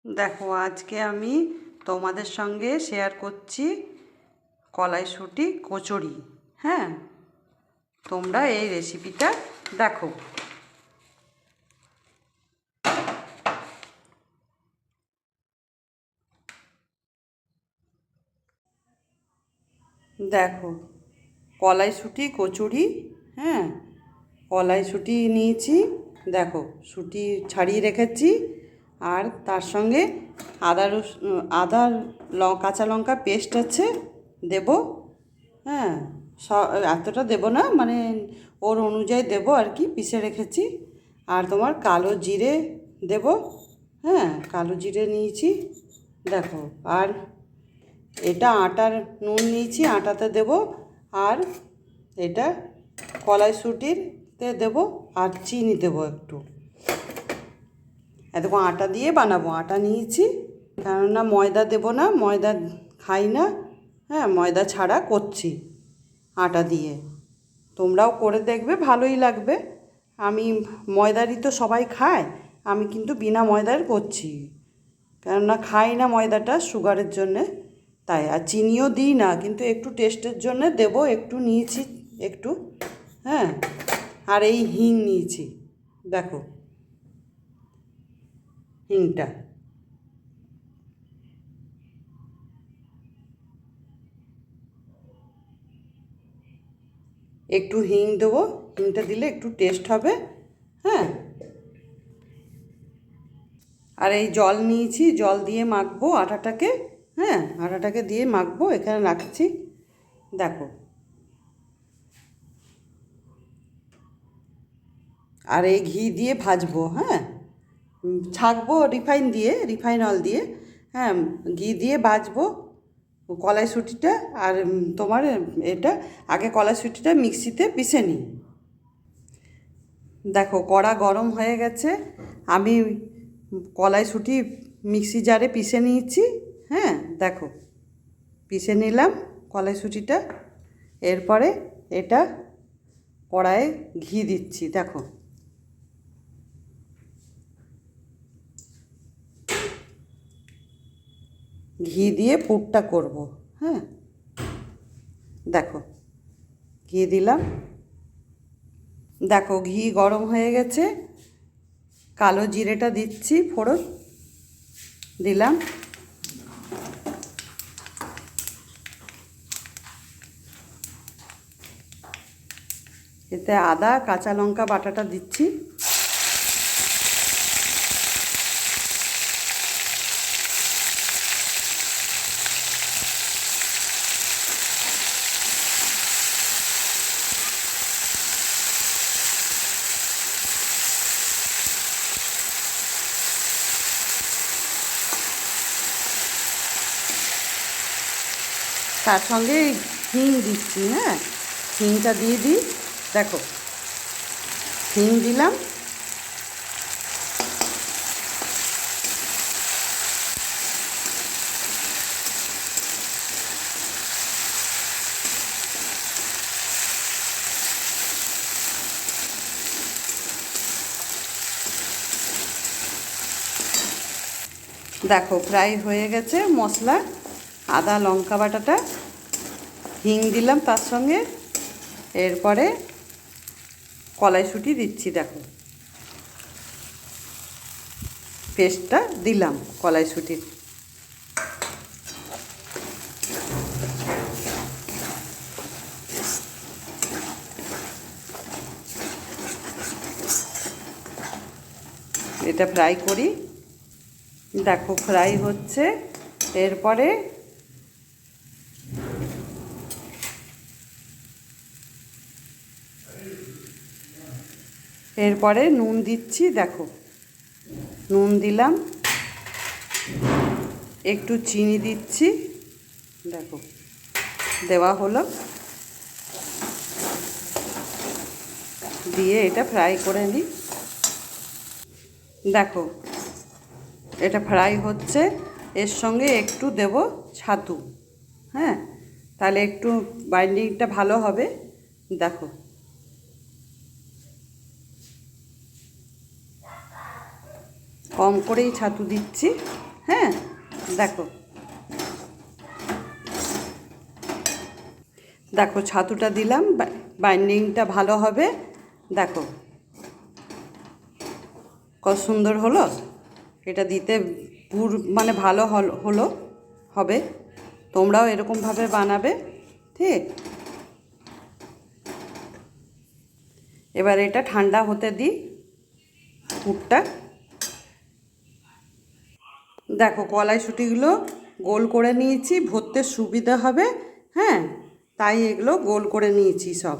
দেখো, আজকে আমি তোমাদের সঙ্গে শেয়ার করছি কলাইশুঁটি কচুরি। হ্যাঁ, তোমরা এই রেসিপিটা দেখো। দেখো, কলাইশুঁটি কচুরি। হ্যাঁ, কলাইশুঁটি নিয়েছি। দেখো, শুঁটি ছাড়িয়ে রেখেছি। আর তার সঙ্গে আদা কাঁচা লঙ্কা পেস্ট আছে, দেব। হ্যাঁ, এতটা দেব না, মানে ওর অনুযায়ী দেব আর কি, পিষে রেখেছি। আর তোমার কালো জিরে দেব। হ্যাঁ, কালো জিরে নিয়েছি। দেখো, আর এটা আটার নুন নিয়েছি, আটাতে দেব। আর এটা কলাইশুঁটিতে দেব। আর চিনি দেব একটু। এতক্ষণ আটা দিয়ে বানাবো, আটা নিয়েছি। কেননা ময়দা দেব না, ময়দা খাই না। হ্যাঁ, ময়দা ছাড়া করছি আটা দিয়ে। তোমরাও করে দেখবে, ভালোই লাগবে। আমি ময়দারই তো সবাই খায়, আমি কিন্তু বিনা ময়দার করছি। কেননা খাই না ময়দাটা, সুগারের জন্যে। তাই আর চিনিও দিই না, কিন্তু একটু টেস্টের জন্যে দেবো, একটু নিয়েছি একটু। হ্যাঁ, আর এই হিং নিয়েছি। দেখো, হিংটা একটু হিং দেবো। হিংটা দিলে একটু টেস্ট হবে। হ্যাঁ, আর এই জল নিয়েছি, জল দিয়ে মাখবো আটাটাকে। হ্যাঁ, আটাটাকে দিয়ে মাখবো, এখানে রাখছি। দেখো, আর এই ঘি দিয়ে ভাজবো। হ্যাঁ, ছাঁকবো রিফাইন অয়েল দিয়ে। হ্যাঁ, ঘি দিয়ে ভাজবো কলাইশুঁটিটা। আর তোমার এটা আগে কলাইশুঁটিটা মিক্সিতে পিষে নিই। দেখো, কড়া গরম হয়ে গেছে। আমি কলাইশুঁটি মিক্সি জারে পিষে নিয়েছি। হ্যাঁ, দেখো, পিষে নিলাম কলাইশুঁটিটা। এরপরে এটা কড়াইয়ে ঘি দিচ্ছি। দেখো, ঘি দিয়ে পুরটা করব। হ্যাঁ, দেখো, ঘি দিলাম। দেখো, ঘি গরম হয়ে গেছে। কালো জিরেটা দিচ্ছি, ফোড়ন দিলাম। এতে আদা কাঁচা লঙ্কা বাটাটা দিচ্ছি। তার সঙ্গে হিং দিচ্ছি। হ্যাঁ, হিংটা দিয়ে দিই। দেখো, হিং দিলাম। দেখো, ফ্রাই হয়ে গেছে মশলা, আদা লঙ্কা বাটাটা। হিং দিলাম তার সঙ্গে। এরপরে কলাইশুঁটি দিচ্ছি। দেখো, পেস্টটা দিলাম কলাইশুঁটির। এটা ফ্রাই করি। দেখো, ফ্রাই হচ্ছে। এরপরে এরপরে নুন দিচ্ছি। দেখো, নুন দিলাম, একটু চিনি দিচ্ছি। দেখো, দেওয়া হলো। দিয়ে এটা ফ্রাই করে নিই। দেখো, এটা ফ্রাই হচ্ছে। এর সঙ্গে একটু দেব ছাতু। হ্যাঁ, তাহলে একটু বাইন্ডিংটা ভালো হবে। দেখো, কম করেই ছাতু দিচ্ছি। হ্যাঁ, দেখো দেখো ছাতুটা দিলাম, বাইন্ডিংটা ভালো হবে। দেখো কত সুন্দর হলো। এটা দিতে পুর মানে ভালো হলো হবে। তোমরাও এরকমভাবে বানাবে, ঠিক। এবার এটা ঠান্ডা হতে দিই পুরটা। দেখো কলাইশুঁটিগুলো গোল করে নিয়েছি, ভরতে সুবিধা হবে। হ্যাঁ, তাই এগুলো গোল করে নিয়েছি সব।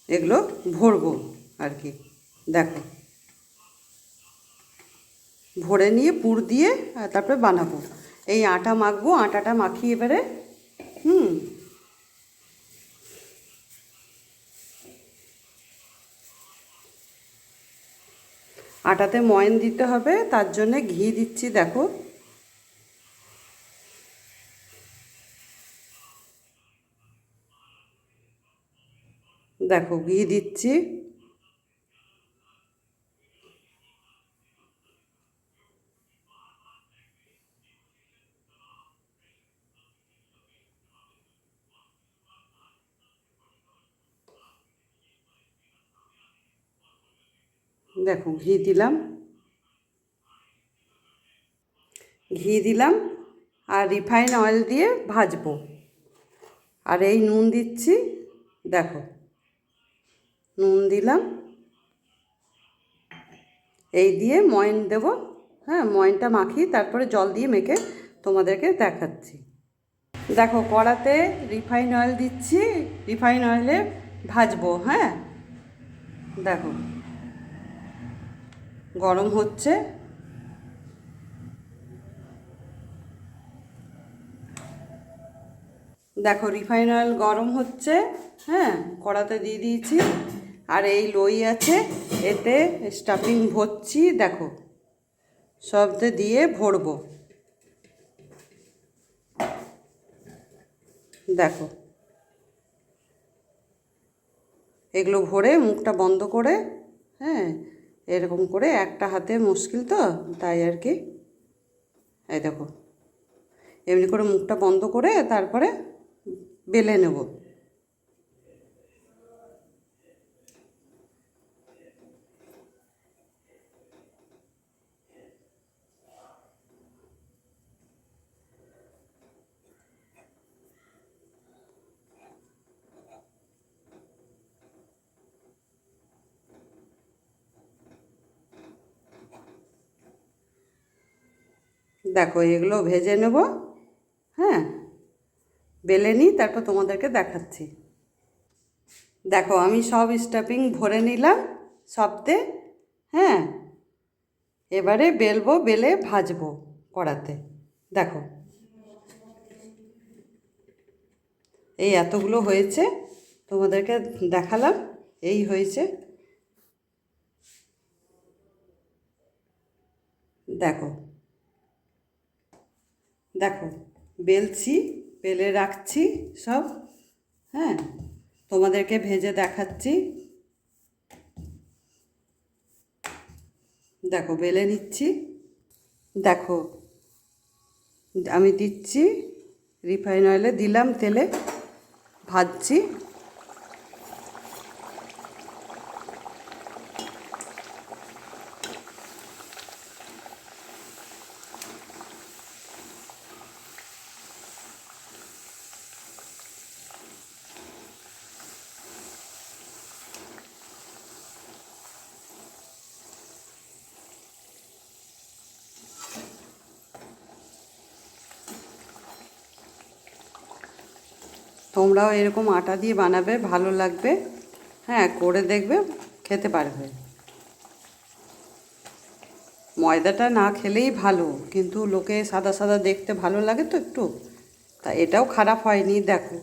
এগুলো ভরবো আর কি। দেখো ভরে নিয়ে পুর দিয়ে তারপরে বানাবো। এই আটা মাখবো, আটাটা মাখিয়ে এবারে আটাতে ময়ন দিতে হবে, তার জন্যে ঘি দিচ্ছি। দেখো দেখো ঘি দিচ্ছি। দেখো ঘি দিলাম, ঘি দিলাম আর রিফাইন অয়েল দিয়ে ভাজবো। আর এই নুন দিচ্ছি, দেখো নুন দিলাম। এই দিয়ে ময়ন দেব। হ্যাঁ, ময়নটা মাখিয়ে তারপরে জল দিয়ে মেখে তোমাদেরকে দেখাচ্ছি। দেখো কড়াতে রিফাইন অয়েল দিচ্ছি, রিফাইন অয়েলে ভাজবো। হ্যাঁ, দেখো গরম হচ্ছে। দেখো রিফাইন অয়েল গরম হচ্ছে। হ্যাঁ, কড়াতে দিয়ে দিয়েছি। আর এই লই আছে, এতে স্টাফিং ভরছি। দেখো সবতে দিয়ে ভরবো। দেখো এগুলো ভরে মুখটা বন্ধ করে, হ্যাঁ এরকম করে, একটা হাতে মুশকিল তো তাই আর কি। এই দেখো এমনি করে মুখটা বন্ধ করে তারপরে বেলে নেব। দেখো এগুলো ভেজে নেব। হ্যাঁ, বেলে নিই, তারপর তোমাদেরকে দেখাচ্ছি। দেখো আমি সব স্টাফিং ভরে নিলাম সবতে। হ্যাঁ, এবারে বেলবো, বেলে ভাজবো কড়াতে। দেখো এই এতগুলো হয়েছে, তোমাদেরকে দেখালাম। এই হয়েছে, দেখো দেখো বেলছি, বেলে রাখছি সব। হ্যাঁ, তোমাদেরকে ভেজে দেখাচ্ছি। দেখো বেলে নিচ্ছি। দেখো আমি দিচ্ছি রিফাইন অয়েলে, দিলাম তেলে, ভাজছি। তোমরাও এরকম আটা দিয়ে বানাবে, ভালো লাগবে। হ্যাঁ, করে দেখবে, খেতে পারবে। ময়দাটা না খেলেই ভালো, কিন্তু লোকে সাদা সাদা দেখতে ভালো লাগে তো একটু, তা এটাও খারাপ হয়নি। দেখো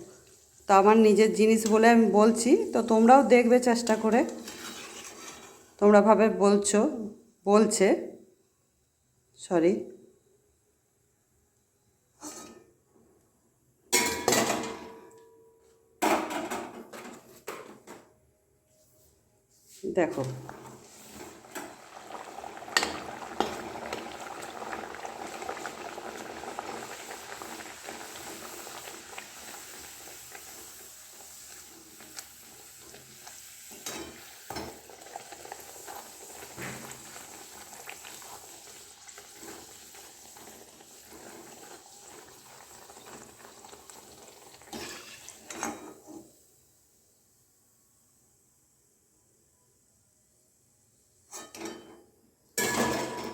তো আমার নিজের জিনিস বলে আমি বলছি, তো তোমরাও দেখবে চেষ্টা করে। তোমরা ভাবে বলছে সরি। দেখো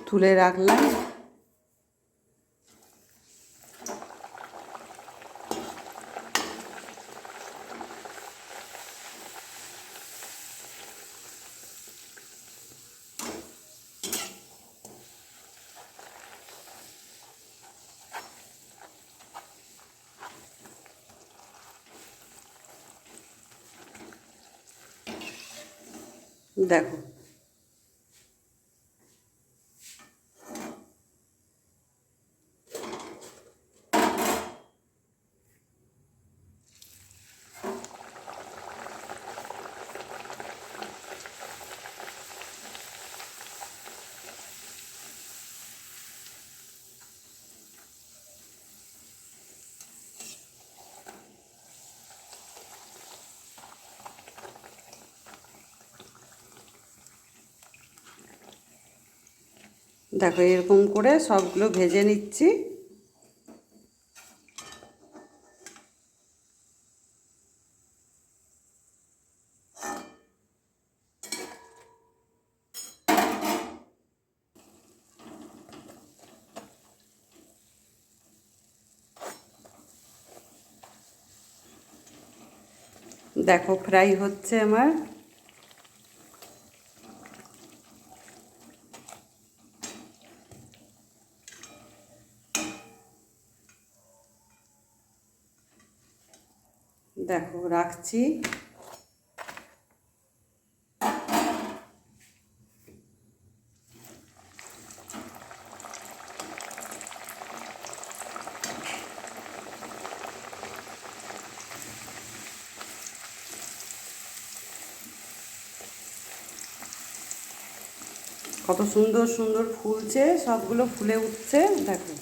তুলে রাখলাম। দেখো দেখো এরকম করে সবগুলো ভেজে নিচ্ছি। দেখো ফ্রাই হচ্ছে আমার। দেখো রাখছি। কত সুন্দর সুন্দর ফুলছে, সবগুলো ফুলে উঠছে দেখো।